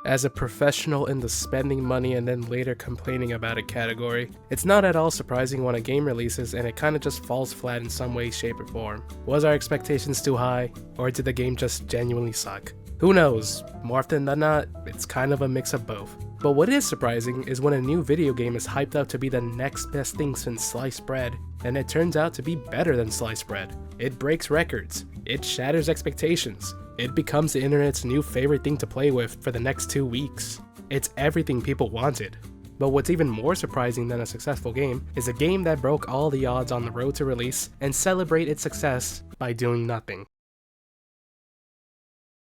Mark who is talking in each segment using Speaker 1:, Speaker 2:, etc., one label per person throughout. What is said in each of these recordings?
Speaker 1: As a professional in the spending money and then later complaining about it category, it's not at all surprising when a game releases and it kinda just falls flat in some way, shape, or form. Was our expectations too high, or did the game just genuinely suck? Who knows? More often than not, it's kind of a mix of both. But what is surprising is when a new video game is hyped up to be the next best thing since sliced bread, and it turns out to be better than sliced bread. It breaks records, it shatters expectations, it becomes the internet's new favorite thing to play with for the next 2 weeks. It's everything people wanted. But what's even more surprising than a successful game is a game that broke all the odds on the road to release and celebrate its success by doing nothing.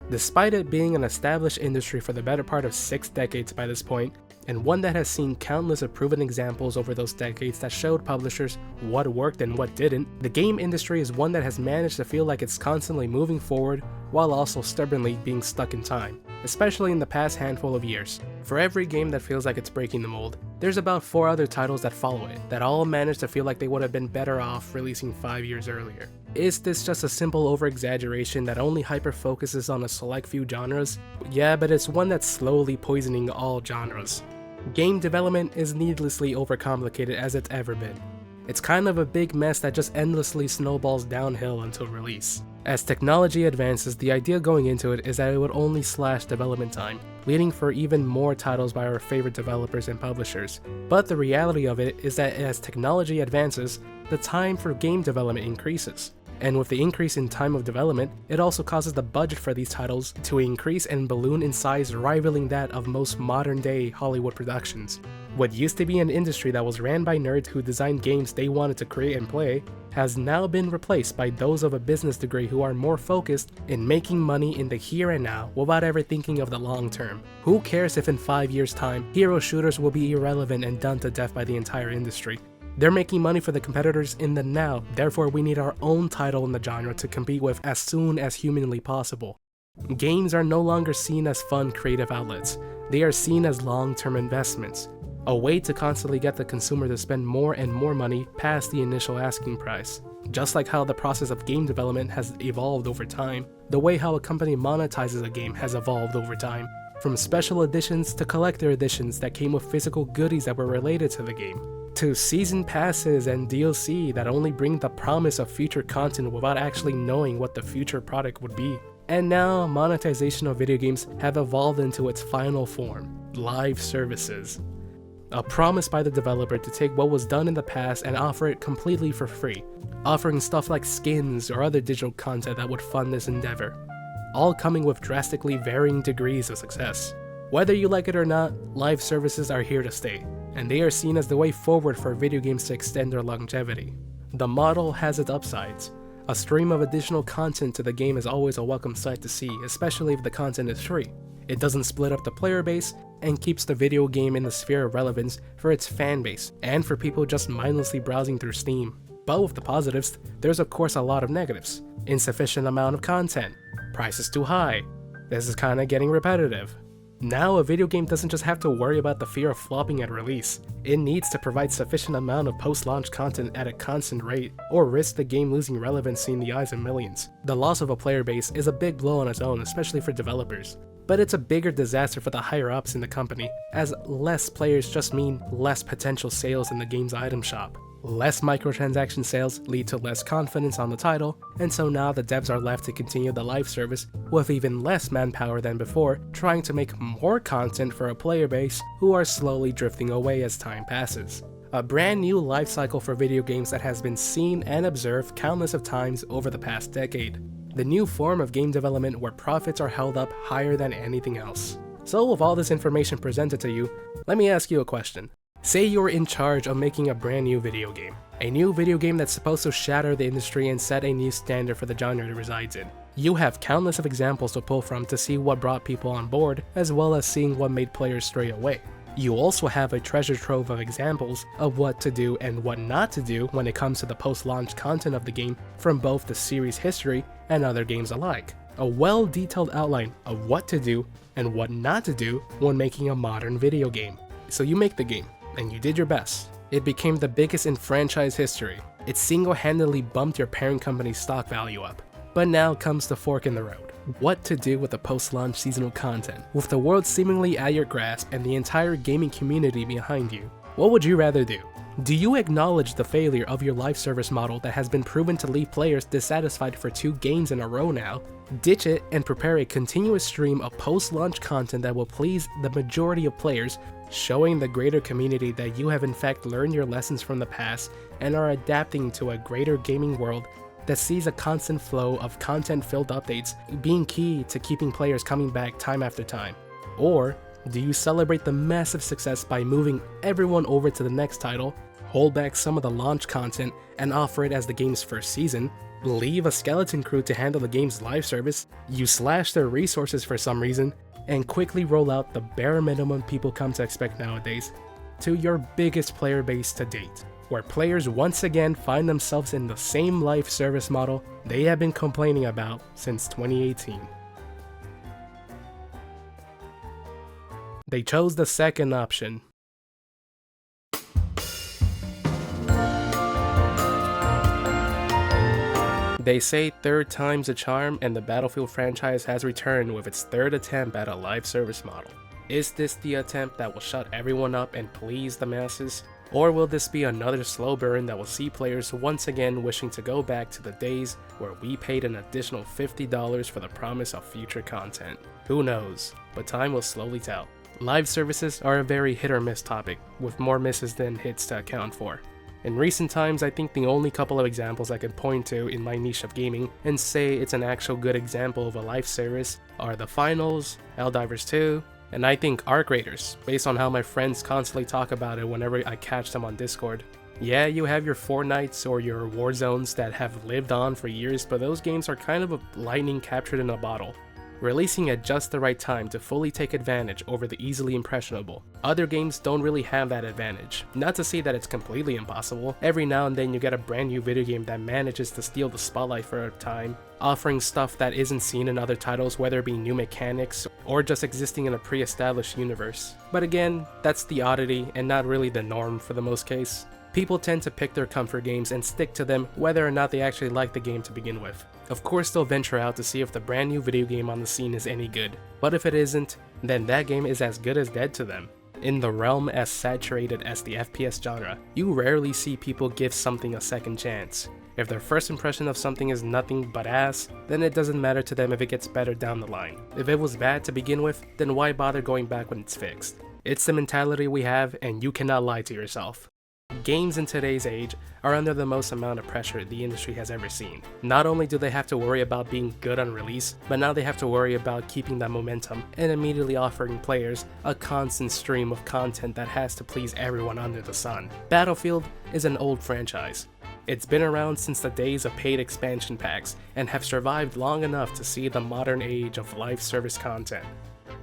Speaker 1: Despite it being an established industry for the better part of 6 decades by this point, and one that has seen countless of proven examples over those decades that showed publishers what worked and what didn't, the game industry is one that has managed to feel like it's constantly moving forward while also stubbornly being stuck in time, especially in the past handful of years. For every game that feels like it's breaking the mold, there's about 4 other titles that follow it, that all manage to feel like they would have been better off releasing 5 years earlier. Is this just a simple over-exaggeration that only hyper-focuses on a select few genres? Yeah, but it's one that's slowly poisoning all genres. Game development is needlessly overcomplicated as it's ever been. It's kind of a big mess that just endlessly snowballs downhill until release. As technology advances, the idea going into it is that it would only slash development time, leading for even more titles by our favorite developers and publishers. But the reality of it is that as technology advances, the time for game development increases. And with the increase in time of development, it also causes the budget for these titles to increase and balloon in size, rivaling that of most modern-day Hollywood productions. What used to be an industry that was ran by nerds who designed games they wanted to create and play, has now been replaced by those of a business degree who are more focused in making money in the here and now without ever thinking of the long term. Who cares if in 5 years' time, hero shooters will be irrelevant and done to death by the entire industry? They're making money for the competitors in the now, therefore we need our own title in the genre to compete with as soon as humanly possible. Games are no longer seen as fun creative outlets, they are seen as long-term investments, a way to constantly get the consumer to spend more and more money past the initial asking price. Just like how the process of game development has evolved over time, the way how a company monetizes a game has evolved over time, from special editions to collector editions that came with physical goodies that were related to the game, to season passes and DLC that only bring the promise of future content without actually knowing what the future product would be. And now, monetization of video games have evolved into its final form, live services. A promise by the developer to take what was done in the past and offer it completely for free, offering stuff like skins or other digital content that would fund this endeavor, all coming with drastically varying degrees of success. Whether you like it or not, live services are here to stay, and they are seen as the way forward for video games to extend their longevity. The model has its upsides. A stream of additional content to the game is always a welcome sight to see, especially if the content is free. It doesn't split up the player base, and keeps the video game in the sphere of relevance for its fan base, and for people just mindlessly browsing through Steam. But with the positives, there's of course a lot of negatives. Insufficient amount of content, prices too high, this is kinda getting repetitive. Now a video game doesn't just have to worry about the fear of flopping at release, it needs to provide sufficient amount of post-launch content at a constant rate, or risk the game losing relevancy in the eyes of millions. The loss of a player base is a big blow on its own, especially for developers. But it's a bigger disaster for the higher-ups in the company, as less players just mean less potential sales in the game's item shop. Less microtransaction sales lead to less confidence on the title, and so now the devs are left to continue the live service with even less manpower than before, trying to make more content for a player base who are slowly drifting away as time passes. A brand new life cycle for video games that has been seen and observed countless of times over the past decade. The new form of game development where profits are held up higher than anything else. So with all this information presented to you, let me ask you a question. Say you're in charge of making a brand new video game. A new video game that's supposed to shatter the industry and set a new standard for the genre it resides in. You have countless of examples to pull from to see what brought people on board, as well as seeing what made players stray away. You also have a treasure trove of examples of what to do and what not to do when it comes to the post-launch content of the game from both the series history and other games alike. A well-detailed outline of what to do and what not to do when making a modern video game. So you make the game, and you did your best. It became the biggest in franchise history. It single-handedly bumped your parent company's stock value up. But now comes the fork in the road. What to do with the post-launch seasonal content? With the world seemingly at your grasp and the entire gaming community behind you, what would you rather do? Do you acknowledge the failure of your live service model that has been proven to leave players dissatisfied for 2 games in a row now? Ditch it and prepare a continuous stream of post-launch content that will please the majority of players, showing the greater community that you have in fact learned your lessons from the past and are adapting to a greater gaming world that sees a constant flow of content-filled updates being key to keeping players coming back time after time? Or do you celebrate the massive success by moving everyone over to the next title, hold back some of the launch content and offer it as the game's first season, leave a skeleton crew to handle the game's live service, you slash their resources for some reason, and quickly roll out the bare minimum people come to expect nowadays to your biggest player base to date, where players once again find themselves in the same live service model they have been complaining about since 2018. They chose the second option. They say third time's a charm, and the Battlefield franchise has returned with its 3rd attempt at a live service model. Is this the attempt that will shut everyone up and please the masses? Or will this be another slow burn that will see players once again wishing to go back to the days where we paid an additional $50 for the promise of future content? Who knows, but time will slowly tell. Live services are a very hit or miss topic, with more misses than hits to account for. In recent times, I think the only couple of examples I could point to in my niche of gaming and say it's an actual good example of a live service are The Finals, Helldivers 2, and I think Arc Raiders, based on how my friends constantly talk about it whenever I catch them on Discord. Yeah, you have your Fortnites or your Warzones that have lived on for years, but those games are kind of a lightning captured in a bottle, releasing at just the right time to fully take advantage over the easily impressionable. Other games don't really have that advantage. Not to say that it's completely impossible. Every now and then you get a brand new video game that manages to steal the spotlight for a time, offering stuff that isn't seen in other titles, whether it be new mechanics or just existing in a pre-established universe. But again, that's the oddity and not really the norm for the most case. People tend to pick their comfort games and stick to them whether or not they actually like the game to begin with. Of course they'll venture out to see if the brand new video game on the scene is any good, but if it isn't, then that game is as good as dead to them. In the realm as saturated as the FPS genre, you rarely see people give something a second chance. If their first impression of something is nothing but ass, then it doesn't matter to them if it gets better down the line. If it was bad to begin with, then why bother going back when it's fixed? It's the mentality we have, and you cannot lie to yourself. Games in today's age are under the most amount of pressure the industry has ever seen. Not only do they have to worry about being good on release, but now they have to worry about keeping that momentum and immediately offering players a constant stream of content that has to please everyone under the sun. Battlefield is an old franchise. It's been around since the days of paid expansion packs and have survived long enough to see the modern age of live service content.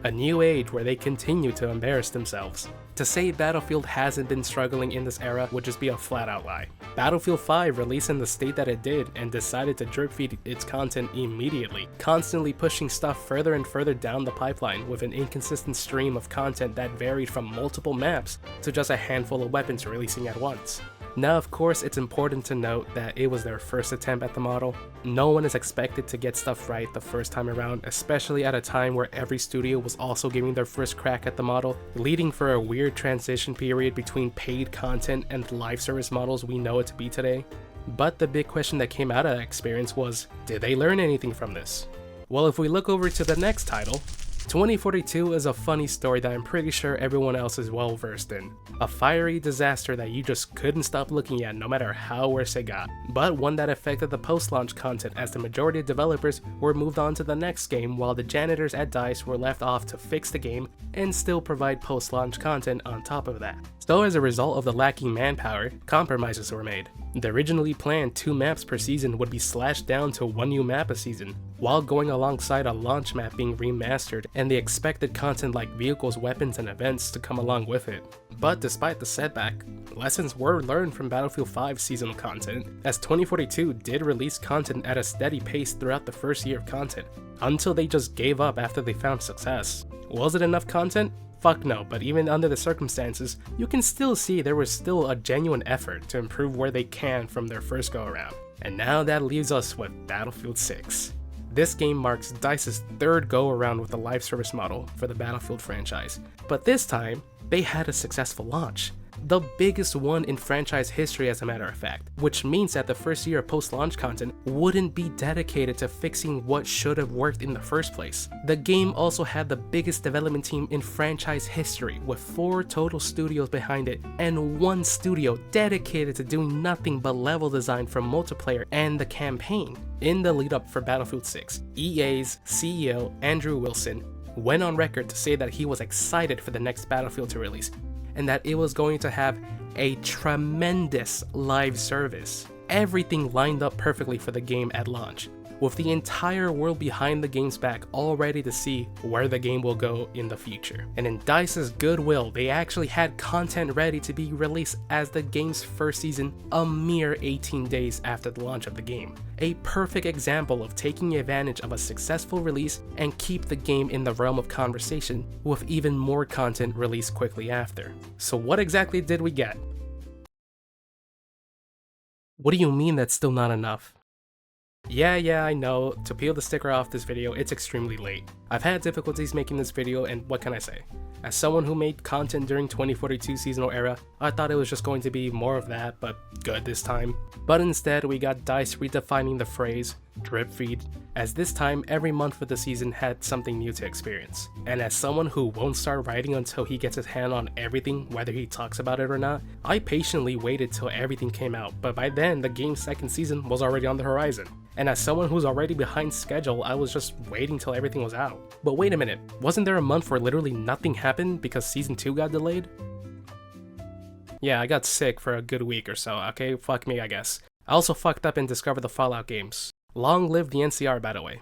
Speaker 1: A new age where they continue to embarrass themselves. To say Battlefield hasn't been struggling in this era would just be a flat out lie. Battlefield 5 released in the state that it did and decided to drip feed its content immediately, constantly pushing stuff further and further down the pipeline with an inconsistent stream of content that varied from multiple maps to just a handful of weapons releasing at once. Now of course it's important to note that it was their first attempt at the model. No one is expected to get stuff right the first time around, especially at a time where every studio was also giving their first crack at the model, leading for a weird transition period between paid content and the live service models we know it to be today. But the big question that came out of that experience was, did they learn anything from this? Well, if we look over to the next title, 2042 is a funny story that I'm pretty sure everyone else is well versed in. A fiery disaster that you just couldn't stop looking at no matter how worse it got, but one that affected the post-launch content as the majority of developers were moved on to the next game while the janitors at DICE were left off to fix the game and still provide post-launch content on top of that. So as a result of the lacking manpower, compromises were made. The originally planned 2 maps per season would be slashed down to 1 new map a season, while going alongside a launch map being remastered and the expected content like vehicles, weapons, and events to come along with it. But despite the setback, lessons were learned from Battlefield 5 seasonal content, as 2042 did release content at a steady pace throughout the first year of content, until they just gave up after they found success. Was it enough content? Fuck no, but even under the circumstances, you can still see there was still a genuine effort to improve where they can from their first go around. And now that leaves us with Battlefield 6. This game marks DICE's third go-around with the live service model for the Battlefield franchise, but this time, they had a successful launch. The biggest one in franchise history as a matter of fact, which means that the first year of post-launch content wouldn't be dedicated to fixing what should have worked in the first place. The game also had the biggest development team in franchise history, with 4 total studios behind it, and 1 studio dedicated to doing nothing but level design for multiplayer and the campaign. In the lead up for Battlefield 6, EA's CEO Andrew Wilson went on record to say that he was excited for the next Battlefield to release, and that it was going to have a tremendous live service. Everything lined up perfectly for the game at launch, with the entire world behind the game's back all ready to see where the game will go in the future. And in DICE's goodwill, they actually had content ready to be released as the game's first season a mere 18 days after the launch of the game. A perfect example of taking advantage of a successful release and keep the game in the realm of conversation, with even more content released quickly after. So what exactly did we get? What do you mean that's still not enough? Yeah, I know, to peel the sticker off this video, it's extremely late. I've had difficulties making this video, and what can I say? As someone who made content during 2042 seasonal era, I thought it was just going to be more of that, but good this time. But instead, we got DICE redefining the phrase drip feed, as this time every month of the season had something new to experience. And as someone who won't start writing until he gets his hand on everything, whether he talks about it or not, I patiently waited till everything came out, but by then the game's second season was already on the horizon. And as someone who's already behind schedule, I was just waiting till everything was out. But wait a minute, wasn't there a month where literally nothing happened because season 2 got delayed? Yeah, I got sick for a good week or so, okay? Fuck me, I guess. I also fucked up and discovered the Fallout games. Long live the NCR, by the way.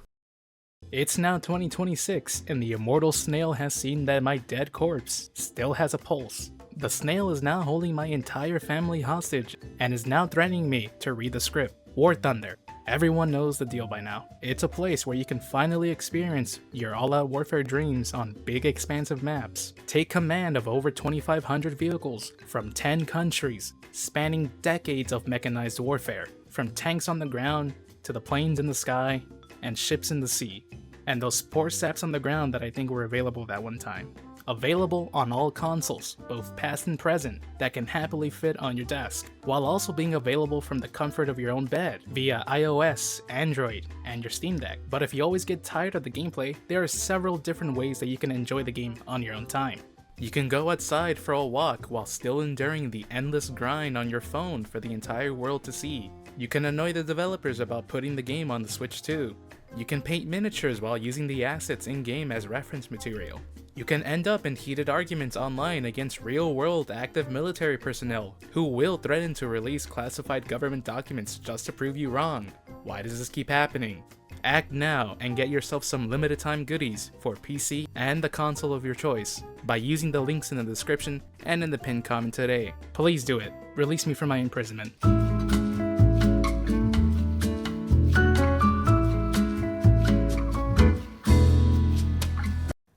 Speaker 1: It's now 2026, and the immortal snail has seen that my dead corpse still has a pulse. The snail is now holding my entire family hostage, and is now threatening me to read the script. War Thunder. Everyone knows the deal by now. It's a place where you can finally experience your all-out warfare dreams on big expansive maps. Take command of over 2,500 vehicles from 10 countries, spanning decades of mechanized warfare, from tanks on the ground to the planes in the sky and ships in the sea, and those poor saps on the ground that I think were available that one time. Available on all consoles, both past and present, that can happily fit on your desk, while also being available from the comfort of your own bed via iOS, Android, and your Steam Deck. But if you always get tired of the gameplay, there are several different ways that you can enjoy the game on your own time. You can go outside for a walk while still enduring the endless grind on your phone for the entire world to see. You can annoy the developers about putting the game on the Switch too. You can paint miniatures while using the assets in-game as reference material. You can end up in heated arguments online against real-world active military personnel who will threaten to release classified government documents just to prove you wrong. Why does this keep happening? Act now and get yourself some limited time goodies for PC and the console of your choice by using the links in the description and in the pinned comment today. Please do it. Release me from my imprisonment.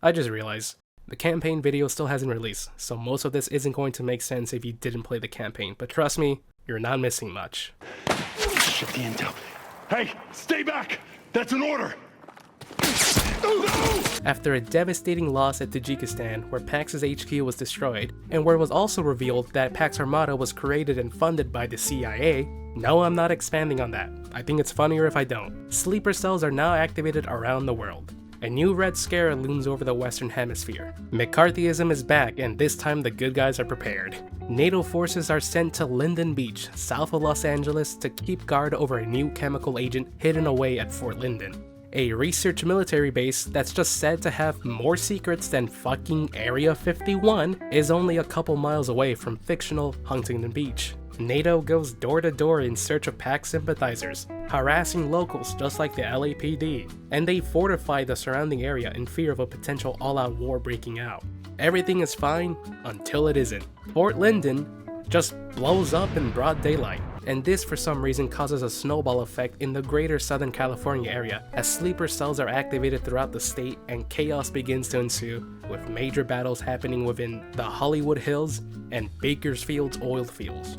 Speaker 1: I just realized, the campaign video still hasn't released, so most of this isn't going to make sense if you didn't play the campaign, but trust me, you're not missing much.
Speaker 2: Shit, the intel. Hey, stay back! That's an order!
Speaker 1: After a devastating loss at Tajikistan, where PAX's HQ was destroyed, and where it was also revealed that Pax Armada was created and funded by the CIA, no, I'm not expanding on that. I think it's funnier if I don't. Sleeper cells are now activated around the world. A new Red Scare looms over the Western Hemisphere. McCarthyism is back, and this time the good guys are prepared. NATO forces are sent to Linden Beach, south of Los Angeles, to keep guard over a new chemical agent hidden away at Fort Linden. A research military base that's just said to have more secrets than fucking Area 51 is only a couple miles away from fictional Huntington Beach. NATO goes door to door in search of PAX sympathizers, harassing locals just like the LAPD, and they fortify the surrounding area in fear of a potential all-out war breaking out. Everything is fine until it isn't. Fort Linden just blows up in broad daylight, and this for some reason causes a snowball effect in the greater Southern California area as sleeper cells are activated throughout the state and chaos begins to ensue, with major battles happening within the Hollywood Hills and Bakersfield's oil fields.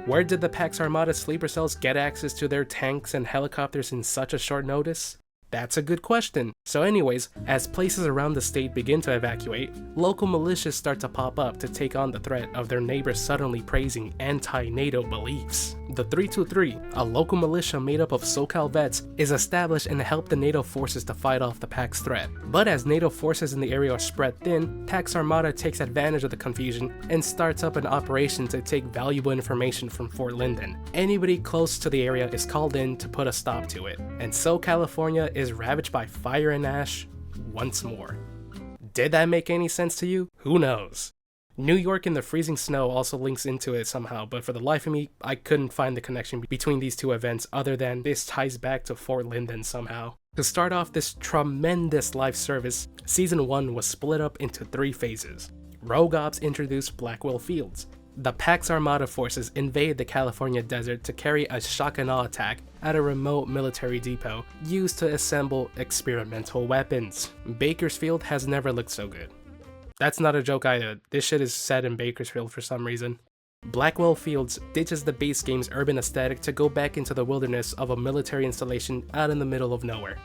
Speaker 1: Where did the Pax Armada sleeper cells get access to their tanks and helicopters in such a short notice? That's a good question. So anyways, as places around the state begin to evacuate, local militias start to pop up to take on the threat of their neighbors suddenly praising anti-NATO beliefs. The 323, a local militia made up of SoCal vets, is established and help the NATO forces to fight off the Pac's threat. But as NATO forces in the area are spread thin, Pax Armada takes advantage of the confusion and starts up an operation to take valuable information from Fort Linden. Anybody close to the area is called in to put a stop to it. And so California is ravaged by fire and ash once more. Did that make any sense to you? Who knows? New York and the freezing snow also links into it somehow, but for the life of me, I couldn't find the connection between these two events other than this ties back to Fort Linden somehow. To start off this tremendous live service, Season 1 was split up into 3 phases. Rogue Ops introduced Blackwell Fields. The Pax Armada forces invade the California desert to carry a shock and awe attack at a remote military depot used to assemble experimental weapons. Bakersfield has never looked so good. That's not a joke either, this shit is set in Bakersfield for some reason. Blackwell Fields ditches the base game's urban aesthetic to go back into the wilderness of a military installation out in the middle of nowhere.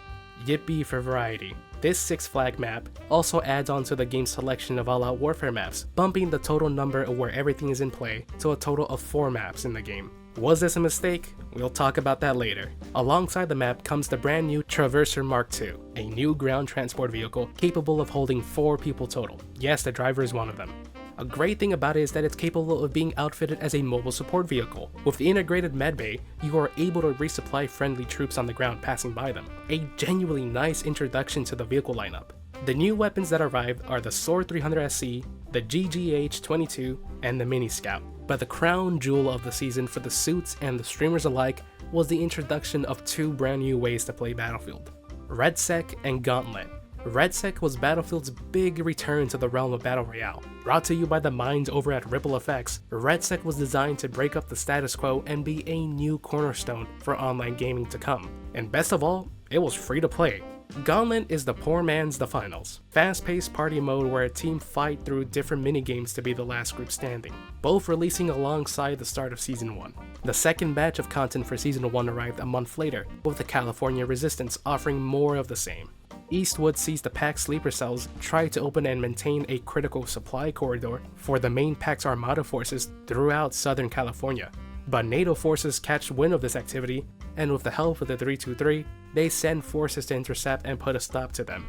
Speaker 1: Yippee for variety. This Six Flag map also adds on to the game's selection of all-out warfare maps, bumping the total number of where everything is in play to a total of 4 maps in the game. Was this a mistake? We'll talk about that later. Alongside the map comes the brand new Traverser Mark II, a new ground transport vehicle capable of holding 4 people total. Yes, the driver is one of them. A great thing about it is that it's capable of being outfitted as a mobile support vehicle. With the integrated medbay, you are able to resupply friendly troops on the ground passing by them. A genuinely nice introduction to the vehicle lineup. The new weapons that arrived are the SOAR 300SC, the GGH-22, and the Mini Scout. But the crown jewel of the season for the suits and the streamers alike was the introduction of 2 brand new ways to play Battlefield. RedSec and Gauntlet. RedSec was Battlefield's big return to the realm of Battle Royale. Brought to you by the minds over at Ripple Effects, RedSec was designed to break up the status quo and be a new cornerstone for online gaming to come. And best of all, it was free to play. Gauntlet is the poor man's The Finals, fast-paced party mode where a team fight through different minigames to be the last group standing, both releasing alongside the start of Season 1. The second batch of content for Season 1 arrived a month later, with the California Resistance offering more of the same. Eastwood sees the Pax sleeper cells try to open and maintain a critical supply corridor for the main Pax Armada forces throughout Southern California. But NATO forces catch wind of this activity, and with the help of the 323, they send forces to intercept and put a stop to them.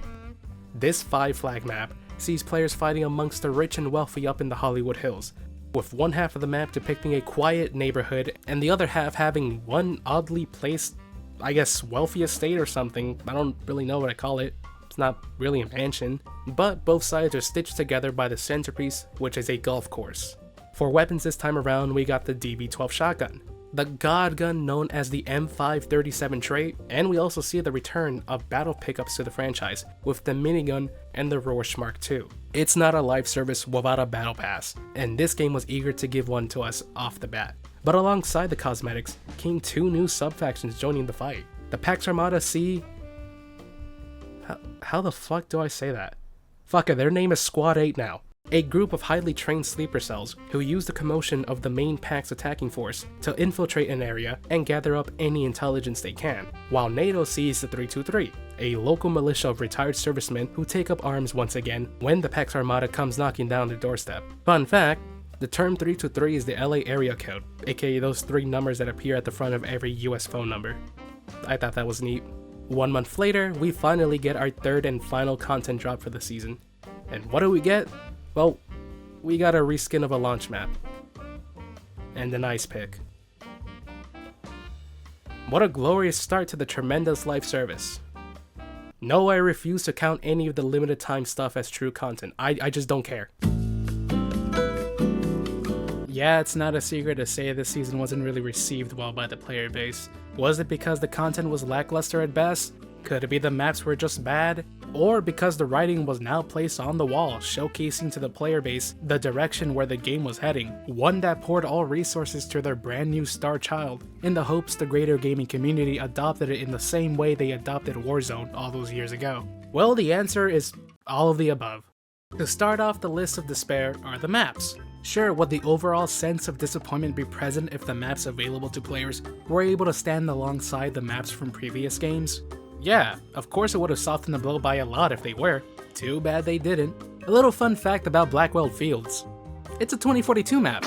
Speaker 1: This 5-flag map sees players fighting amongst the rich and wealthy up in the Hollywood Hills, with one half of the map depicting a quiet neighborhood and the other half having one oddly placed, I guess, wealthy estate or something. I don't really know what I call it. It's not really a mansion, but both sides are stitched together by the centerpiece, which is a golf course. For weapons this time around, we got the DB-12 shotgun, the god gun known as the M537 trait, and we also see the return of battle pickups to the franchise with the minigun and the Remorse Mark II. It's not a live service without a battle pass, and this game was eager to give one to us off the bat. But alongside the cosmetics came 2 new sub-factions joining the fight. The Pax Armada C... How the fuck do I say that? Fuck it, their name is Squad 8 now. A group of highly trained sleeper cells who use the commotion of the main Pax attacking force to infiltrate an area and gather up any intelligence they can, while NATO sees the 323, a local militia of retired servicemen who take up arms once again when the Pax Armada comes knocking down their doorstep. Fun fact, the term 323 is the LA area code, aka those 3 numbers that appear at the front of every US phone number. I thought that was neat. 1 month later, we finally get our 3rd and final content drop for the season. And what do we get? Well, we got a reskin of a launch map. And an ice pick. What a glorious start to the tremendous live service. No, I refuse to count any of the limited time stuff as true content. I just don't care. Yeah, it's not a secret to say this season wasn't really received well by the player base. Was it because the content was lackluster at best? Could it be the maps were just bad? Or because the writing was now placed on the wall, showcasing to the player base the direction where the game was heading, one that poured all resources to their brand new star child, in the hopes the greater gaming community adopted it in the same way they adopted Warzone all those years ago? Well, the answer is all of the above. To start off the list of despair are the maps. Sure, would the overall sense of disappointment be present if the maps available to players were able to stand alongside the maps from previous games? Yeah, of course it would have softened the blow by a lot if they were. Too bad they didn't. A little fun fact about Blackwell Fields. It's a 2042 map.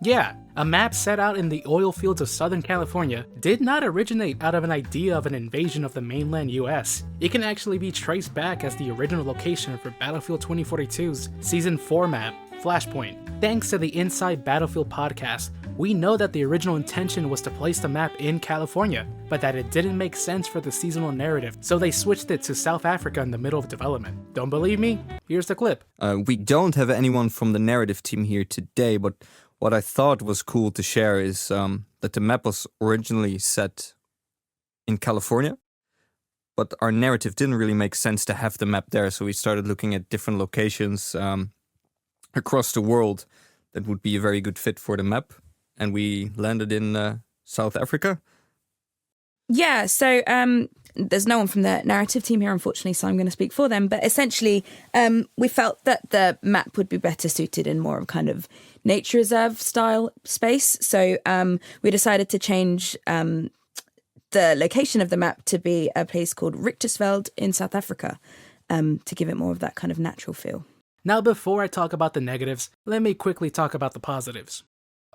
Speaker 1: Yeah, a map set out in the oil fields of Southern California did not originate out of an idea of an invasion of the mainland US. It can actually be traced back as the original location for Battlefield 2042's Season 4 map, Flashpoint. Thanks to the Inside Battlefield podcast, we know that the original intention was to place the map in California, but that it didn't make sense for the seasonal narrative, so they switched it to South Africa in the middle of development. Don't believe me? Here's the clip.
Speaker 3: We don't have anyone from the narrative team here today, but what I thought was cool to share is that the map was originally set in California, but our narrative didn't really make sense to have the map there, so we started looking at different locations across the world that would be a very good fit for the map, and we landed in South Africa.
Speaker 4: Yeah, so there's no one from the narrative team here, unfortunately, so I'm going to speak for them. But essentially, we felt that the map would be better suited in more of kind of nature reserve style space. So we decided to change the location of the map to be a place called Richtersveld in South Africa to give it more of that kind of natural feel.
Speaker 1: Now, before I talk about the negatives, let me quickly talk about the positives.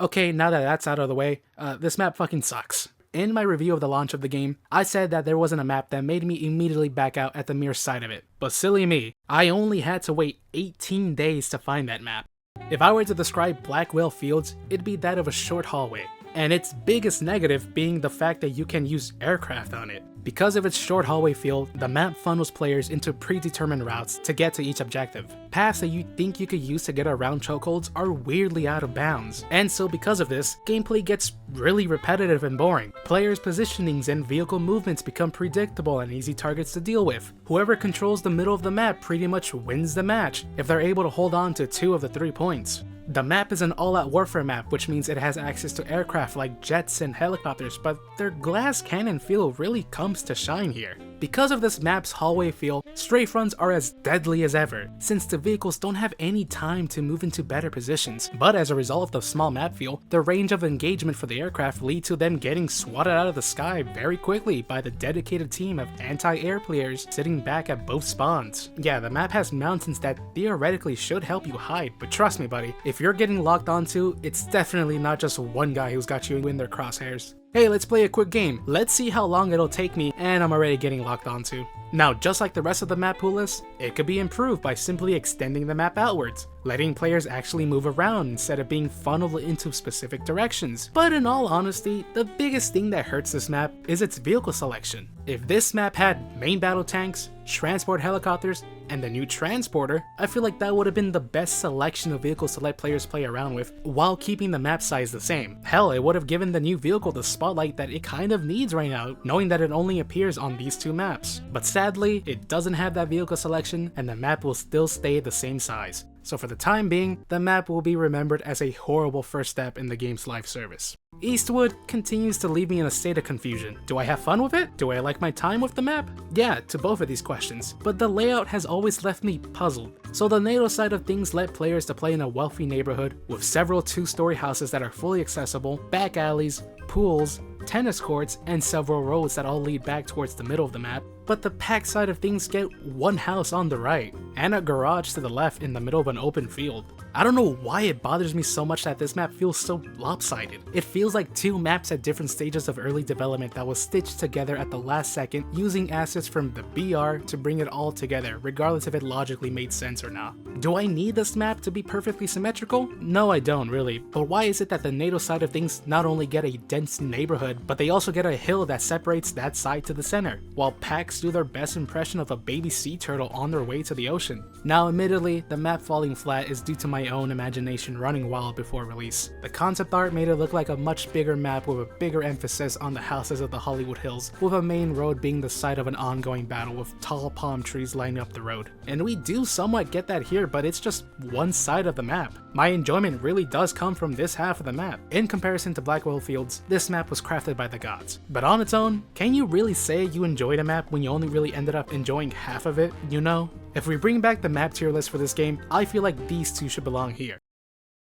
Speaker 1: Okay, now that that's out of the way, this map fucking sucks. In my review of the launch of the game, I said that there wasn't a map that made me immediately back out at the mere sight of it. But silly me, I only had to wait 18 days to find that map. If I were to describe Blackwell Fields, it'd be that of a short hallway, and its biggest negative being the fact that you can use aircraft on it. Because of its short hallway feel, the map funnels players into predetermined routes to get to each objective. Paths that you think you could use to get around chokeholds are weirdly out of bounds, and so because of this, gameplay gets really repetitive and boring. Players' positionings and vehicle movements become predictable and easy targets to deal with. Whoever controls the middle of the map pretty much wins the match, if they're able to hold on to 2 of the 3 points. The map is an all-out warfare map, which means it has access to aircraft like jets and helicopters, but their glass cannon feel really comes to shine here. Because of this map's hallway feel, strafe runs are as deadly as ever, since the vehicles don't have any time to move into better positions. But as a result of the small map feel, the range of engagement for the aircraft lead to them getting swatted out of the sky very quickly by the dedicated team of anti-air players sitting back at both spawns. Yeah, the map has mountains that theoretically should help you hide, but trust me buddy, if you're getting locked onto, it's definitely not just one guy who's got you in their crosshairs. Hey, let's play a quick game. Let's see how long it'll take me, and I'm already getting locked onto. Now, just like the rest of the map pool list, it could be improved by simply extending the map outwards, letting players actually move around instead of being funneled into specific directions. But in all honesty, the biggest thing that hurts this map is its vehicle selection. If this map had main battle tanks, transport helicopters, and the new transporter, I feel like that would have been the best selection of vehicles to let players play around with while keeping the map size the same. Hell, it would have given the new vehicle the spotlight that it kind of needs right now, knowing that it only appears on these 2 maps. But sadly, it doesn't have that vehicle selection, and the map will still stay the same size. So for the time being, the map will be remembered as a horrible first step in the game's live service. Eastwood continues to leave me in a state of confusion. Do I have fun with it? Do I like my time with the map? Yeah, to both of these questions, but the layout has always left me puzzled. So the NATO side of things let players to play in a wealthy neighborhood with several 2-story houses that are fully accessible, back alleys, pools, tennis courts, and several roads that all lead back towards the middle of the map. But the pack side of things get 1 house on the right, and a garage to the left in the middle of an open field. I don't know why it bothers me so much that this map feels so lopsided. It feels like 2 maps at different stages of early development that was stitched together at the last second using assets from the BR to bring it all together, regardless if it logically made sense or not. Do I need this map to be perfectly symmetrical? No, I don't really, but why is it that the NATO side of things not only get a dense neighborhood, but they also get a hill that separates that side to the center, while packs do their best impression of a baby sea turtle on their way to the ocean? Now admittedly, the map falling flat is due to my own imagination running wild before release. The concept art made it look like a much bigger map with a bigger emphasis on the houses of the Hollywood Hills, with a main road being the site of an ongoing battle with tall palm trees lining up the road. And we do somewhat get that here, but it's just one side of the map. My enjoyment really does come from this half of the map. In comparison to Blackwell Fields, this map was crafted by the gods. But on its own, can you really say you enjoyed a map when you only really ended up enjoying half of it, you know? If we bring back the map tier list for this game, I feel like these 2 should belong here.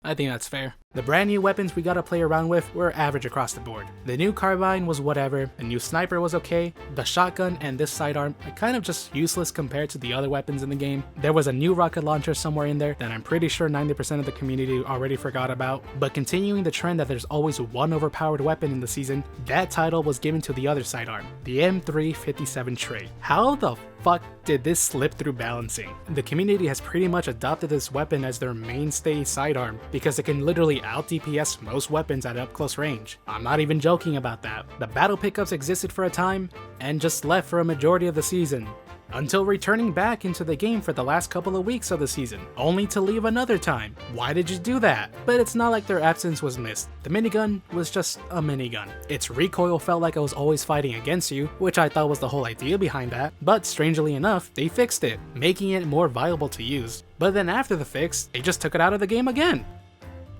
Speaker 1: I think that's fair. The brand new weapons we got to play around with were average across the board. The new carbine was whatever, the new sniper was okay, the shotgun and this sidearm are kind of just useless compared to the other weapons in the game. There was a new rocket launcher somewhere in there that I'm pretty sure 90% of the community already forgot about, but continuing the trend that there's always one overpowered weapon in the season, that title was given to the other sidearm, the M357 trait. How the fuck did this slip through balancing? The community has pretty much adopted this weapon as their mainstay sidearm because it can literally out DPS most weapons at up close range. I'm not even joking about that. The battle pickups existed for a time and just left for a majority of the season, until returning back into the game for the last couple of weeks of the season, only to leave another time. Why did you do that? But it's not like their absence was missed. The minigun was just a minigun. Its recoil felt like I was always fighting against you, which I thought was the whole idea behind that, but strangely enough, they fixed it, making it more viable to use. But then after the fix, they just took it out of the game again.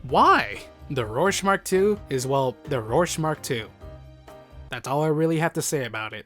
Speaker 1: Why? The Rorsch Mark II is, well, the Rorsch Mark II. That's all I really have to say about it.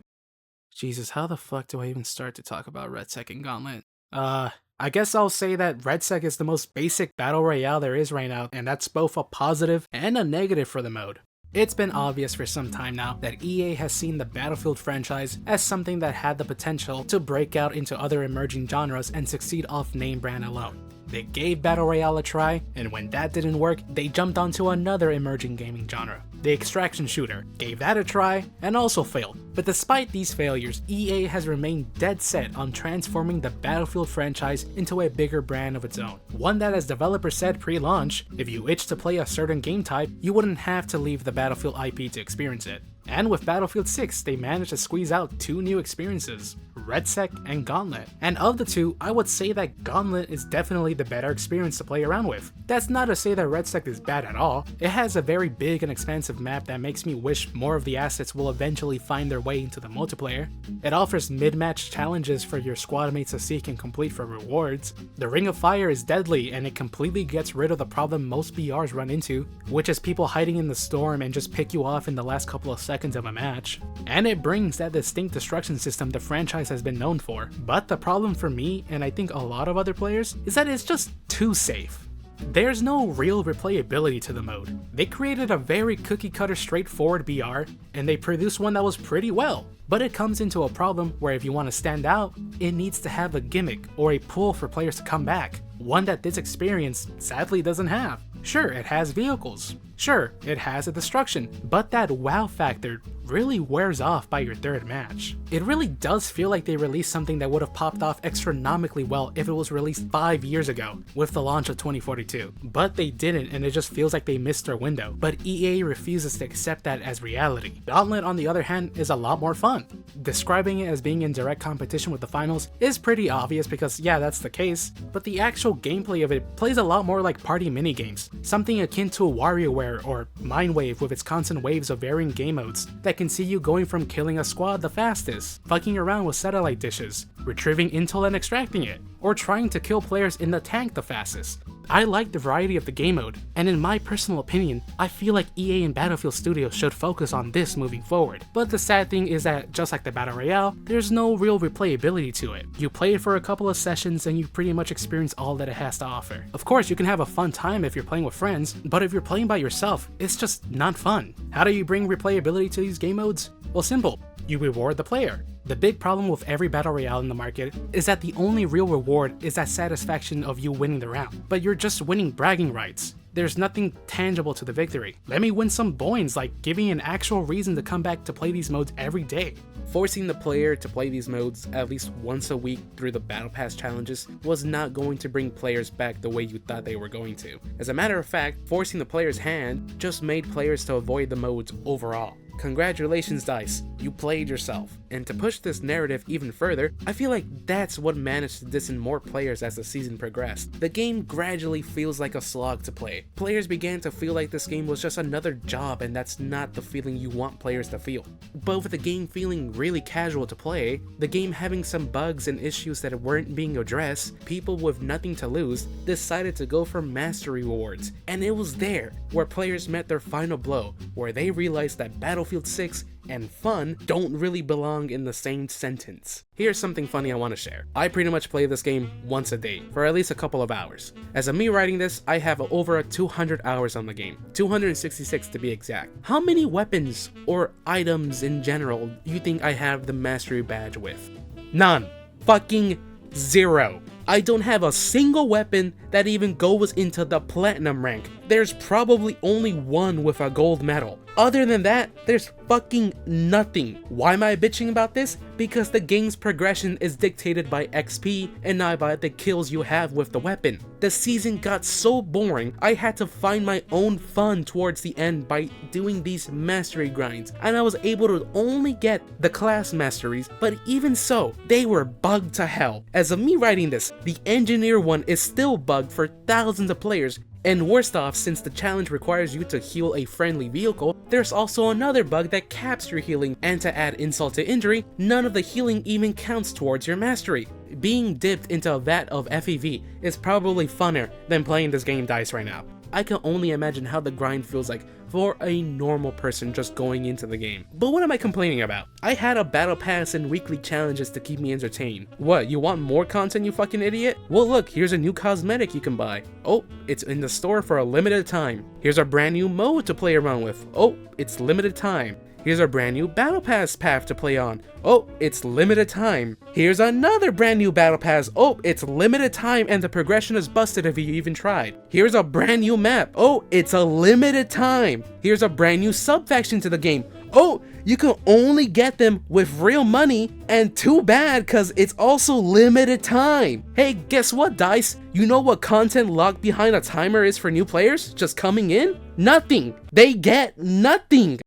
Speaker 1: Jesus, how the fuck do I even start to talk about RedSec and Gauntlet? I guess I'll say that RedSec is the most basic battle royale there is right now, and that's both a positive and a negative for the mode. It's been obvious for some time now that EA has seen the Battlefield franchise as something that had the potential to break out into other emerging genres and succeed off name brand alone. They gave Battle Royale a try, and when that didn't work, they jumped onto another emerging gaming genre, the extraction shooter, gave that a try, and also failed. But despite these failures, EA has remained dead set on transforming the Battlefield franchise into a bigger brand of its own. One that, as developers said pre-launch, if you itch to play a certain game type, you wouldn't have to leave the Battlefield IP to experience it. And with Battlefield 6, they managed to squeeze out two new experiences, RedSec and Gauntlet. And of the two, I would say that Gauntlet is definitely the better experience to play around with. That's not to say that RedSec is bad at all. It has a very big and expansive map that makes me wish more of the assets will eventually find their way into the multiplayer. It offers mid-match challenges for your squad mates to seek and complete for rewards. The Ring of Fire is deadly, and it completely gets rid of the problem most BRs run into, which is people hiding in the storm and just pick you off in the last couple of seconds of a match. And it brings that distinct destruction system the franchise has been known for. But the problem for me, and I think a lot of other players, is that it's just too safe. There's no real replayability to the mode. They created a very cookie-cutter straightforward BR, and they produced one that was pretty well. But it comes into a problem where if you want to stand out, it needs to have a gimmick or a pull for players to come back. One that this experience sadly doesn't have. Sure, it has vehicles. Sure, it has a destruction, but that wow factor really wears off by your third match. It really does feel like they released something that would have popped off astronomically well if it was released 5 years ago with the launch of 2042. But they didn't, and it just feels like they missed their window. But EA refuses to accept that as reality. Gauntlet, on the other hand, is a lot more fun. Describing it as being in direct competition with the finals is pretty obvious because yeah, that's the case, but the actual gameplay of it plays a lot more like party minigames, something akin to a WarioWare or Mindwave with its constant waves of varying game modes that can see you going from killing a squad the fastest, fucking around with satellite dishes, retrieving intel and extracting it, or trying to kill players in the tank the fastest. I like the variety of the game mode, and in my personal opinion, I feel like EA and Battlefield Studios should focus on this moving forward. But the sad thing is that, just like the Battle Royale, there's no real replayability to it. You play it for a couple of sessions and you pretty much experience all that it has to offer. Of course, you can have a fun time if you're playing with friends, but if you're playing by yourself, it's just not fun. How do you bring replayability to these game modes? Well, simple. You reward the player. The big problem with every battle royale in the market is that the only real reward is that satisfaction of you winning the round, but you're just winning bragging rights. There's nothing tangible to the victory. Let me win some points, like giving an actual reason to come back to play these modes every day. Forcing the player to play these modes at least once a week through the Battle Pass challenges was not going to bring players back the way you thought they were going to. As a matter of fact, forcing the player's hand just made players to avoid the modes overall. Congratulations, DICE, you played yourself. And to push this narrative even further, I feel like that's what managed to diss in more players as the season progressed. The game gradually feels like a slog to play. Players began to feel like this game was just another job, and that's not the feeling you want players to feel. But with the game feeling really casual to play, the game having some bugs and issues that weren't being addressed, people with nothing to lose decided to go for mastery rewards. And it was there where players met their final blow, where they realized that Battle Battlefield 6 and fun don't really belong in the same sentence. Here's something funny I want to share. I pretty much play this game once a day, for at least a couple of hours. As of me writing this, I have over 200 hours on the game, 266 to be exact. How many weapons or items in general do you think I have the mastery badge with? None. Fucking zero. I don't have a single weapon that even goes into the platinum rank. There's probably only one with a gold medal. Other than that, there's fucking nothing. Why am I bitching about this? Because the game's progression is dictated by XP and not by the kills you have with the weapon. The season got so boring, I had to find my own fun towards the end by doing these mastery grinds, and I was able to only get the class masteries, but even so, they were bugged to hell. As of me writing this, the engineer one is still bugged for thousands of players. And worst off, since the challenge requires you to heal a friendly vehicle, there's also another bug that caps your healing, and to add insult to injury, none of the healing even counts towards your mastery. Being dipped into a vat of FEV is probably funner than playing this game DICE right now. I can only imagine how the grind feels like for a normal person just going into the game. But what am I complaining about? I had a battle pass and weekly challenges to keep me entertained. What, you want more content, you fucking idiot? Well look, here's a new cosmetic you can buy. Oh, it's in the store for a limited time. Here's a brand new mode to play around with. Oh, it's limited time. Here's a brand new battle pass path to play on. Oh, it's limited time. Here's another brand new battle pass. Oh, it's limited time and the progression is busted if you even tried. Here's a brand new map. Oh, it's a limited time. Here's a brand new sub-faction to the game. Oh, you can only get them with real money, and too bad cause it's also limited time. Hey, guess what, DICE? You know what content locked behind a timer is for new players just coming in? Nothing. They get nothing.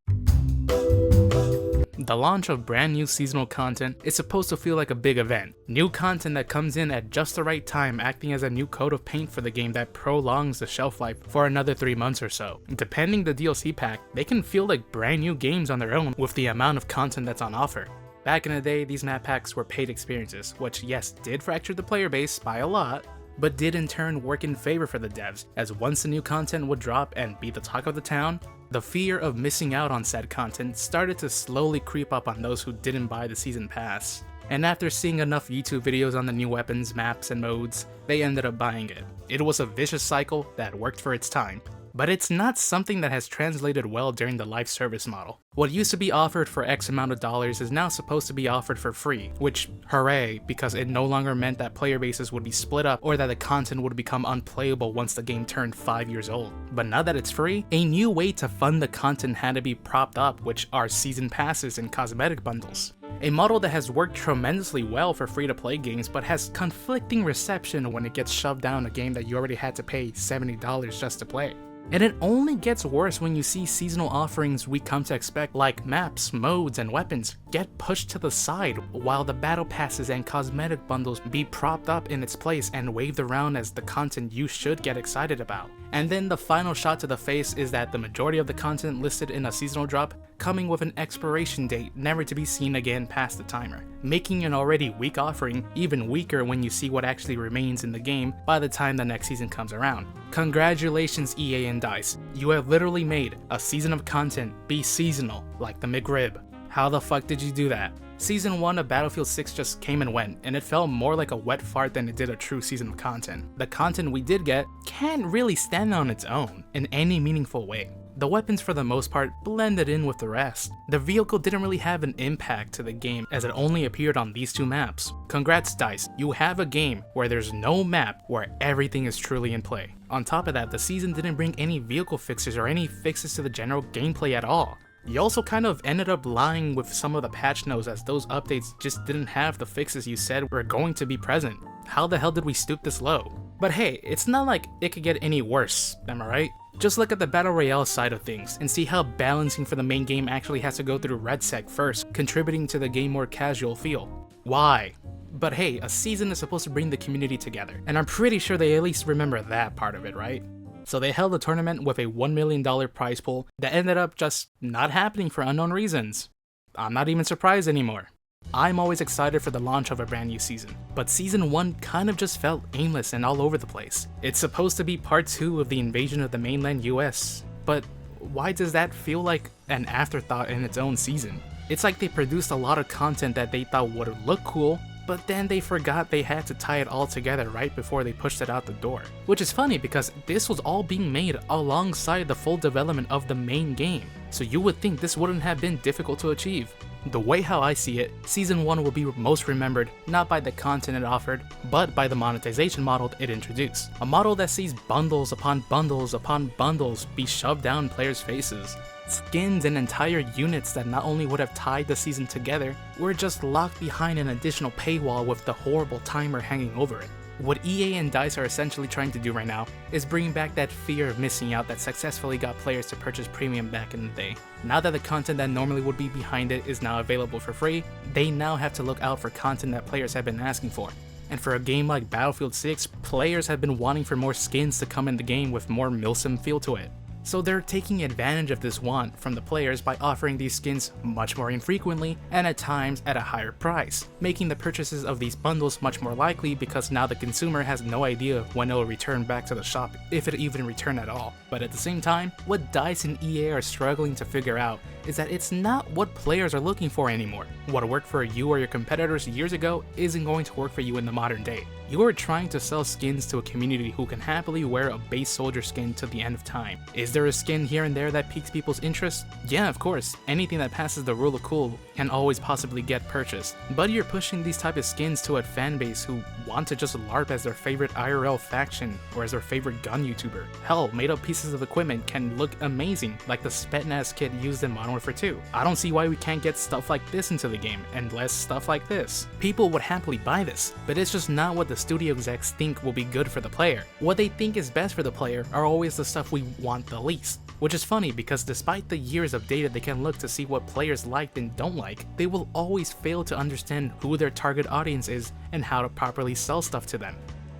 Speaker 1: The launch of brand new seasonal content is supposed to feel like a big event. New content that comes in at just the right time, acting as a new coat of paint for the game that prolongs the shelf life for another 3 months or so. Depending the DLC pack, they can feel like brand new games on their own with the amount of content that's on offer. Back in the day, these map packs were paid experiences, which yes, did fracture the player base by a lot, but did in turn work in favor for the devs, as once the new content would drop and be the talk of the town, the fear of missing out on said content started to slowly creep up on those who didn't buy the season pass. And after seeing enough YouTube videos on the new weapons, maps, and modes, they ended up buying it. It was a vicious cycle that worked for its time. But it's not something that has translated well during the live service model. What used to be offered for X amount of dollars is now supposed to be offered for free, which hooray, because it no longer meant that player bases would be split up or that the content would become unplayable once the game turned 5 years old. But now that it's free, a new way to fund the content had to be propped up, which are season passes and cosmetic bundles. A model that has worked tremendously well for free-to-play games but has conflicting reception when it gets shoved down a game that you already had to pay $70 just to play. And it only gets worse when you see seasonal offerings we come to expect like maps, modes, and weapons get pushed to the side while the battle passes and cosmetic bundles be propped up in its place and waved around as the content you should get excited about. And then the final shot to the face is that the majority of the content listed in a seasonal drop coming with an expiration date never to be seen again past the timer, making an already weak offering even weaker when you see what actually remains in the game by the time the next season comes around. Congratulations EA and DICE, you have literally made a season of content be seasonal like the McRib. How the fuck did you do that? Season 1 of Battlefield 6 just came and went, and it felt more like a wet fart than it did a true season of content. The content we did get can't really stand on its own in any meaningful way. The weapons for the most part blended in with the rest. The vehicle didn't really have an impact to the game as it only appeared on these 2 maps. Congrats DICE, you have a game where there's no map where everything is truly in play. On top of that, the season didn't bring any vehicle fixes or any fixes to the general gameplay at all. You also kind of ended up lying with some of the patch notes as those updates just didn't have the fixes you said were going to be present. How the hell did we stoop this low? But hey, it's not like it could get any worse, am I right? Just look at the Battle Royale side of things and see how balancing for the main game actually has to go through RedSec first, contributing to the game more casual feel. Why? But hey, a season is supposed to bring the community together, and I'm pretty sure they at least remember that part of it, right? So they held a tournament with a $1 million prize pool that ended up just not happening for unknown reasons. I'm not even surprised anymore. I'm always excited for the launch of a brand new season, but season 1 kind of just felt aimless and all over the place. It's supposed to be part 2 of the invasion of the mainland US, but why does that feel like an afterthought in its own season? It's like they produced a lot of content that they thought would look cool, but then they forgot they had to tie it all together right before they pushed it out the door. Which is funny because this was all being made alongside the full development of the main game, so you would think this wouldn't have been difficult to achieve. The way how I see it, Season 1 will be most remembered not by the content it offered, but by the monetization model it introduced. A model that sees bundles upon bundles upon bundles be shoved down players' faces. Skins and entire units that not only would have tied the season together, were just locked behind an additional paywall with the horrible timer hanging over it. What EA and DICE are essentially trying to do right now is bring back that fear of missing out that successfully got players to purchase premium back in the day. Now that the content that normally would be behind it is now available for free, they now have to look out for content that players have been asking for. And for a game like Battlefield 6, players have been wanting for more skins to come in the game with more milsim feel to it. So they're taking advantage of this want from the players by offering these skins much more infrequently and at times at a higher price, making the purchases of these bundles much more likely because now the consumer has no idea when it'll return back to the shop, if it even return at all. But at the same time, what DICE and EA are struggling to figure out is that it's not what players are looking for anymore. What worked for you or your competitors years ago isn't going to work for you in the modern day. You are trying to sell skins to a community who can happily wear a base soldier skin to the end of time. Is there a skin here and there that piques people's interest? Yeah, of course. Anything that passes the rule of cool can always possibly get purchased. But you're pushing these type of skins to a fan base who want to just LARP as their favorite IRL faction or as their favorite gun YouTuber. Hell, made up pieces of equipment can look amazing, like the Spetnaz kit used in Modern Warfare 2. I don't see why we can't get stuff like this into the game, and less stuff like this. People would happily buy this, but it's just not what the studio execs think will be good for the player. What they think is best for the player are always the stuff we want the least. Which is funny because despite the years of data they can look to see what players liked and don't like, they will always fail to understand who their target audience is and how to properly sell stuff to them.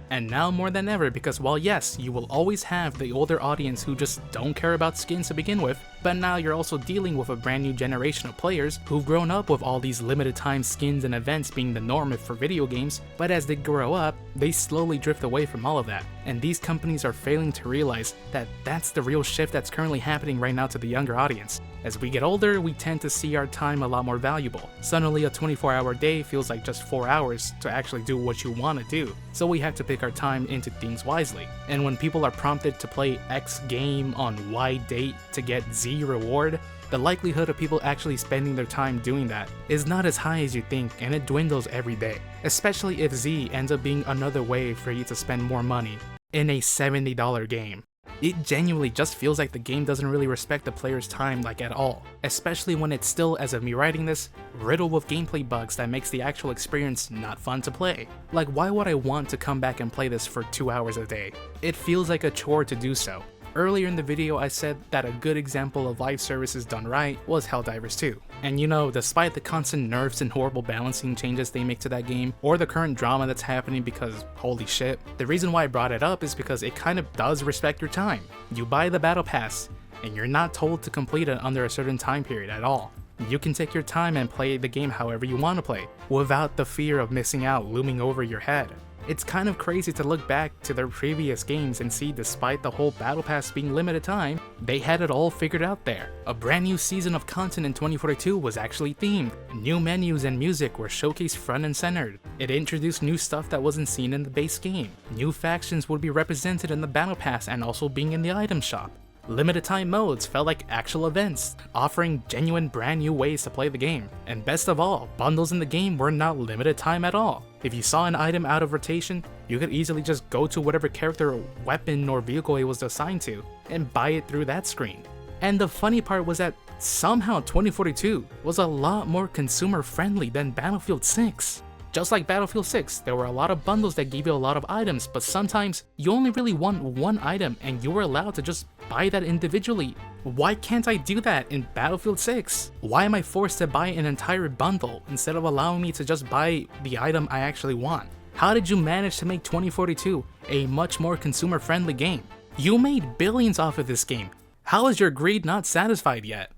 Speaker 1: And now more than ever, because while yes, you will always have the older audience who just don't care about skins to begin with, but now you're also dealing with a brand new generation of players who've grown up with all these limited time skins and events being the norm for video games, but as they grow up, they slowly drift away from all of that. And these companies are failing to realize that that's the real shift that's currently happening right now to the younger audience. As we get older, we tend to see our time a lot more valuable. Suddenly a 24-hour day feels like just 4 hours to actually do what you want to do, so we have to pick our time into things wisely. And when people are prompted to play X game on Y date to get Z reward, the likelihood of people actually spending their time doing that is not as high as you think, and it dwindles every day. Especially if Z ends up being another way for you to spend more money in a $70 game. It genuinely just feels like the game doesn't really respect the player's time like at all, especially when it's still, as of me writing this, riddled with gameplay bugs that makes the actual experience not fun to play. Like, why would I want to come back and play this for 2 hours a day? It feels like a chore to do so. Earlier in the video I said that a good example of live services done right was Helldivers 2. And you know, despite the constant nerfs and horrible balancing changes they make to that game, or the current drama that's happening because holy shit, the reason why I brought it up is because it kind of does respect your time. You buy the battle pass, and you're not told to complete it under a certain time period at all. You can take your time and play the game however you want to play, without the fear of missing out looming over your head. It's kind of crazy to look back to their previous games and see despite the whole battle pass being limited time, they had it all figured out there. A brand new season of content in 2042 was actually themed. New menus and music were showcased front and centered. It introduced new stuff that wasn't seen in the base game. New factions would be represented in the battle pass and also being in the item shop. Limited time modes felt like actual events, offering genuine brand new ways to play the game. And best of all, bundles in the game were not limited time at all. If you saw an item out of rotation, you could easily just go to whatever character, weapon, or vehicle it was assigned to, and buy it through that screen. And the funny part was that somehow 2042 was a lot more consumer friendly than Battlefield 6. Just like Battlefield 6, there were a lot of bundles that gave you a lot of items, but sometimes you only really want one item and you were allowed to just buy that individually. Why can't I do that in Battlefield 6? Why am I forced to buy an entire bundle instead of allowing me to just buy the item I actually want? How did you manage to make 2042 a much more consumer-friendly game? You made billions off of this game. How is your greed not satisfied yet?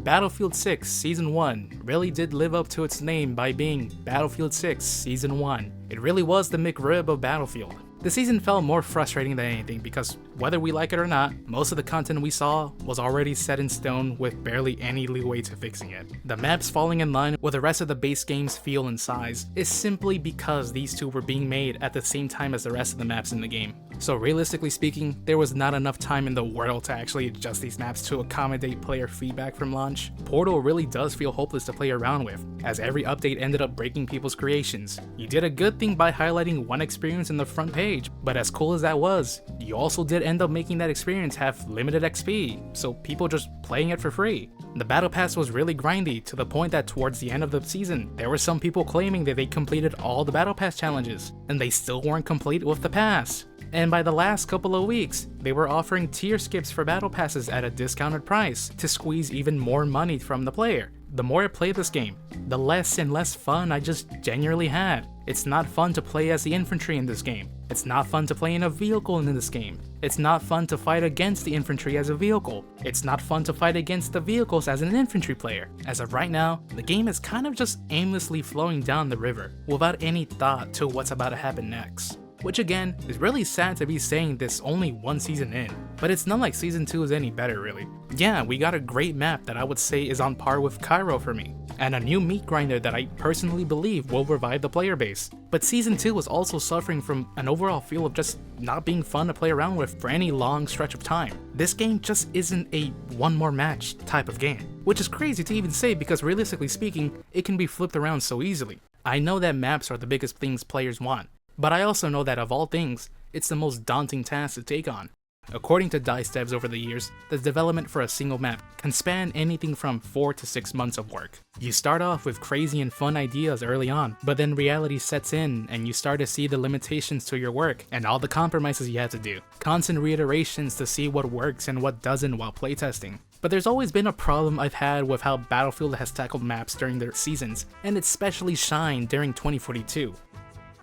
Speaker 1: Battlefield 6 Season 1 really did live up to its name by being Battlefield 6 Season 1. It really was the McRib of Battlefield. The season felt more frustrating than anything because whether we like it or not, most of the content we saw was already set in stone with barely any leeway to fixing it. The maps falling in line with the rest of the base game's feel and size is simply because these two were being made at the same time as the rest of the maps in the game. So realistically speaking, there was not enough time in the world to actually adjust these maps to accommodate player feedback from launch. Portal really does feel hopeless to play around with, as every update ended up breaking people's creations. You did a good thing by highlighting one experience in the front page, but as cool as that was, you also did end up making that experience have limited XP, so people just playing it for free. The battle pass was really grindy, to the point that towards the end of the season, there were some people claiming that they completed all the battle pass challenges, and they still weren't complete with the pass. And by the last couple of weeks, they were offering tier skips for battle passes at a discounted price to squeeze even more money from the player. The more I played this game, the less and less fun I just genuinely had. It's not fun to play as the infantry in this game. It's not fun to play in a vehicle in this game. It's not fun to fight against the infantry as a vehicle. It's not fun to fight against the vehicles as an infantry player. As of right now, the game is kind of just aimlessly flowing down the river, without any thought to what's about to happen next. Which again, is really sad to be saying this only one season in, but it's not like season 2 is any better really. Yeah, we got a great map that I would say is on par with Cairo for me, and a new meat grinder that I personally believe will revive the player base. But season 2 was also suffering from an overall feel of just not being fun to play around with for any long stretch of time. This game just isn't a one more match type of game, which is crazy to even say because realistically speaking, it can be flipped around so easily. I know that maps are the biggest things players want, but I also know that of all things, it's the most daunting task to take on. According to DICE devs over the years, the development for a single map can span anything from 4 to 6 months of work. You start off with crazy and fun ideas early on, but then reality sets in and you start to see the limitations to your work and all the compromises you have to do. Constant reiterations to see what works and what doesn't while playtesting. But there's always been a problem I've had with how Battlefield has tackled maps during their seasons, and it especially shined during 2042.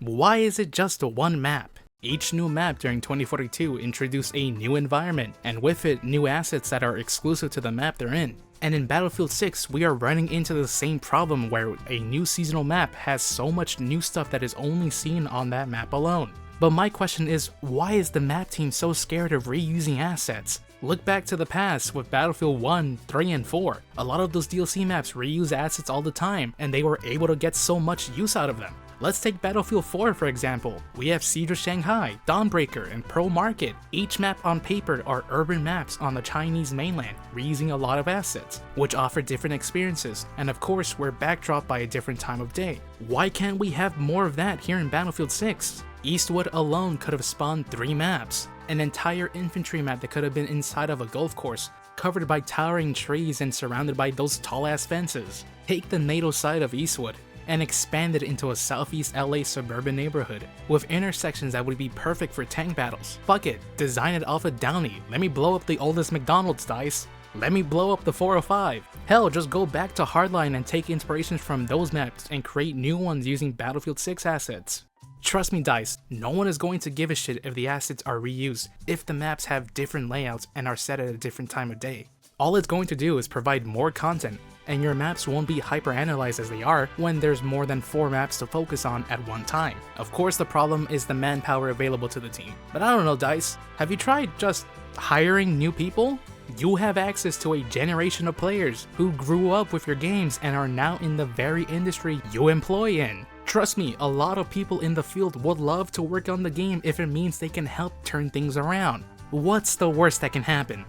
Speaker 1: Why is it just one map? Each new map during 2042 introduced a new environment, and with it, new assets that are exclusive to the map they're in. And in Battlefield 6, we are running into the same problem where a new seasonal map has so much new stuff that is only seen on that map alone. But my question is, why is the map team so scared of reusing assets? Look back to the past with Battlefield 1, 3, and 4. A lot of those DLC maps reuse assets all the time, and they were able to get so much use out of them. Let's take Battlefield 4 for example. We have Siege of Shanghai, Dawnbreaker, and Pearl Market. Each map on paper are urban maps on the Chinese mainland, reusing a lot of assets, which offer different experiences, and of course we're backdropped by a different time of day. Why can't we have more of that here in Battlefield 6? Eastwood alone could have spawned 3 maps. An entire infantry map that could have been inside of a golf course, covered by towering trees and surrounded by those tall ass fences. Take the NATO side of Eastwood and expand it into a southeast LA suburban neighborhood with intersections that would be perfect for tank battles. Fuck it, design it off of Downey. Let me blow up the oldest McDonald's, DICE. Let me blow up the 405. Hell, just go back to Hardline and take inspirations from those maps and create new ones using Battlefield 6 assets. Trust me, DICE, no one is going to give a shit if the assets are reused, if the maps have different layouts and are set at a different time of day. All it's going to do is provide more content, and your maps won't be hyper-analyzed as they are when there's more than 4 maps to focus on at one time. Of course, the problem is the manpower available to the team. But I don't know, DICE, have you tried just hiring new people? You have access to a generation of players who grew up with your games and are now in the very industry you employ in. Trust me, a lot of people in the field would love to work on the game if it means they can help turn things around. What's the worst that can happen?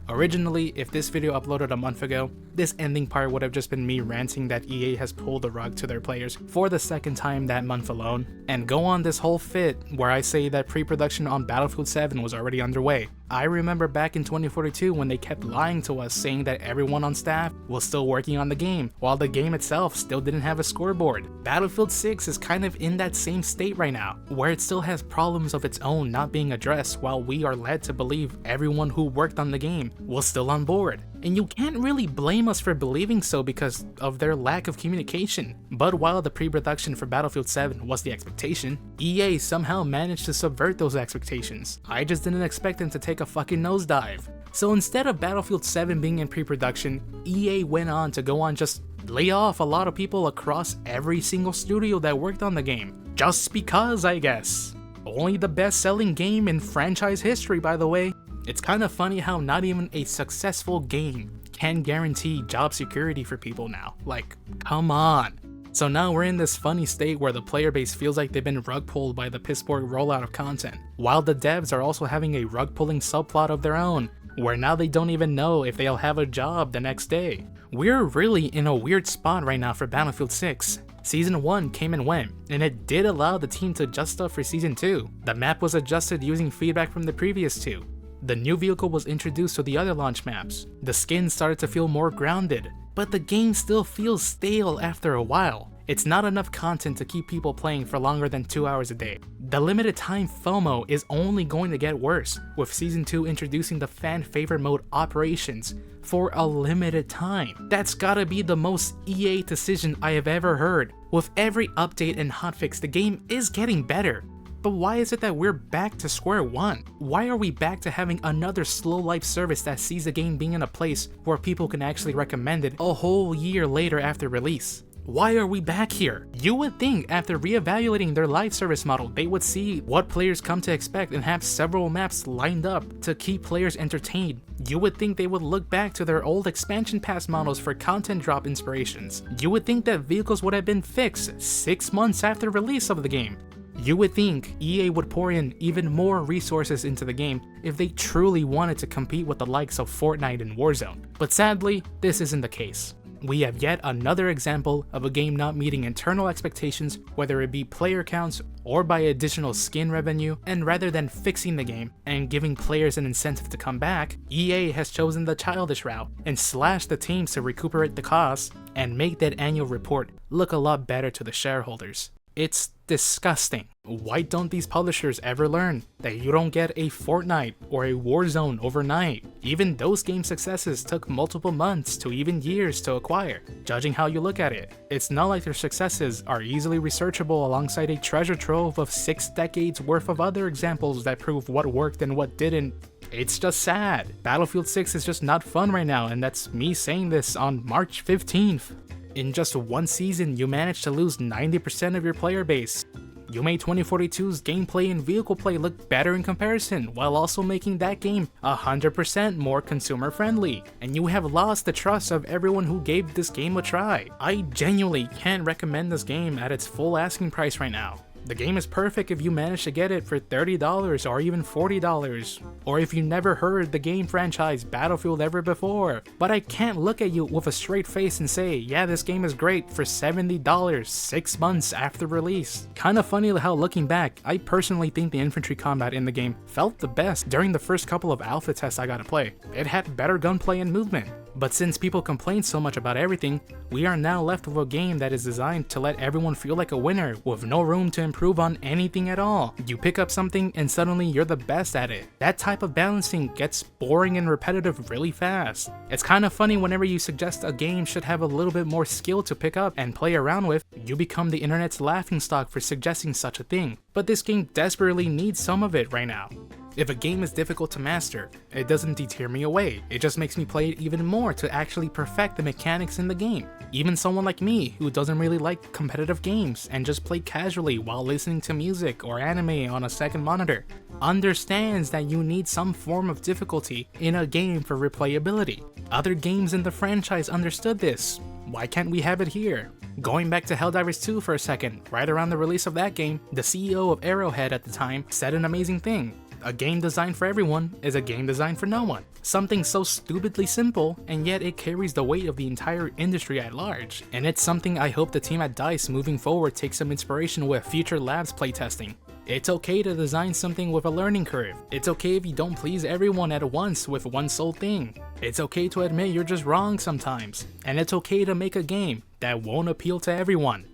Speaker 1: Originally, if this video uploaded a month ago, this ending part would have just been me ranting that EA has pulled the rug to their players for the second time that month alone, and go on this whole fit where I say that pre-production on Battlefield 7 was already underway. I remember back in 2042 when they kept lying to us saying that everyone on staff was still working on the game, while the game itself still didn't have a scoreboard. Battlefield 6 is kind of in that same state right now, where it still has problems of its own not being addressed while we are led to believe everyone who worked on the game was still on board. And you can't really blame us for believing so because of their lack of communication. But while the pre-production for Battlefield 7 was the expectation, EA somehow managed to subvert those expectations. I just didn't expect them to take a fucking nosedive. So instead of Battlefield 7 being in pre-production, EA went on to go on just lay off a lot of people across every single studio that worked on the game. Just because, I guess. Only the best-selling game in franchise history, by the way. It's kind of funny how not even a successful game can guarantee job security for people now. Like, come on. So now we're in this funny state where the player base feels like they've been rug pulled by the piss poor rollout of content, while the devs are also having a rug pulling subplot of their own, where now they don't even know if they'll have a job the next day. We're really in a weird spot right now for Battlefield 6. Season 1 came and went, and it did allow the team to adjust stuff for Season 2. The map was adjusted using feedback from the previous two. The new vehicle was introduced to the other launch maps. The skins started to feel more grounded, but the game still feels stale after a while. It's not enough content to keep people playing for longer than 2 hours a day. The limited time FOMO is only going to get worse, with Season 2 introducing the fan favorite mode Operations for a limited time. That's gotta be the most EA decision I have ever heard. With every update and hotfix, the game is getting better. But why is it that we're back to square one? Why are we back to having another slow life service that sees the game being in a place where people can actually recommend it a whole year later after release? Why are we back here? You would think after reevaluating their live service model, they would see what players come to expect and have several maps lined up to keep players entertained. You would think they would look back to their old expansion pass models for content drop inspirations. You would think that vehicles would have been fixed 6 months after release of the game. You would think EA would pour in even more resources into the game if they truly wanted to compete with the likes of Fortnite and Warzone. But sadly, this isn't the case. We have yet another example of a game not meeting internal expectations, whether it be player counts or by additional skin revenue, and rather than fixing the game and giving players an incentive to come back, EA has chosen the childish route and slashed the teams to recuperate the costs and make that annual report look a lot better to the shareholders. It's disgusting. Why don't these publishers ever learn that you don't get a Fortnite or a Warzone overnight? Even those game successes took multiple months to even years to acquire, judging how you look at it. It's not like their successes are easily researchable alongside a treasure trove of 6 decades worth of other examples that prove what worked and what didn't. It's just sad. Battlefield 6 is just not fun right now, and that's me saying this on March 15th. In just one season, you managed to lose 90% of your player base. You made 2042's gameplay and vehicle play look better in comparison, while also making that game 100% more consumer friendly. And you have lost the trust of everyone who gave this game a try. I genuinely can't recommend this game at its full asking price right now. The game is perfect if you manage to get it for $30 or even $40, or if you never heard the game franchise Battlefield ever before. But I can't look at you with a straight face and say, yeah, this game is great for $70 6 months after release. Kinda funny how looking back, I personally think the infantry combat in the game felt the best during the first couple of alpha tests I got to play. It had better gunplay and movement. But since people complain so much about everything, we are now left with a game that is designed to let everyone feel like a winner with no room to improve on anything at all. You pick up something and suddenly you're the best at it. That type of balancing gets boring and repetitive really fast. It's kind of funny whenever you suggest a game should have a little bit more skill to pick up and play around with, you become the internet's laughingstock for suggesting such a thing. But this game desperately needs some of it right now. If a game is difficult to master, it doesn't deter me away, it just makes me play it even more to actually perfect the mechanics in the game. Even someone like me, who doesn't really like competitive games and just play casually while listening to music or anime on a second monitor, understands that you need some form of difficulty in a game for replayability. Other games in the franchise understood this. Why can't we have it here? Going back to Helldivers 2 for a second, right around the release of that game, the CEO of Arrowhead at the time said an amazing thing. A game designed for everyone is a game designed for no one. Something so stupidly simple, and yet it carries the weight of the entire industry at large. And it's something I hope the team at DICE moving forward takes some inspiration with future labs playtesting. It's okay to design something with a learning curve. It's okay if you don't please everyone at once with one sole thing. It's okay to admit you're just wrong sometimes. And it's okay to make a game that won't appeal to everyone.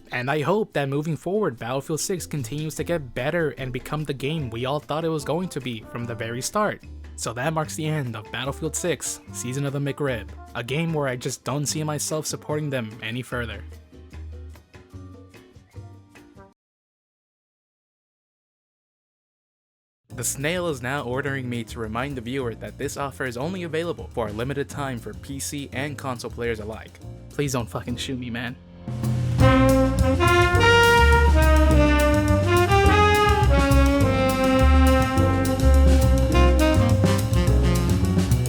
Speaker 1: And I hope that moving forward, Battlefield 6 continues to get better and become the game we all thought it was going to be from the very start. So that marks the end of Battlefield 6, Season of the McRib, a game where I just don't see myself supporting them any further. The snail is now ordering me to remind the viewer that this offer is only available for a limited time for PC and console players alike. Please don't fucking shoot me, man.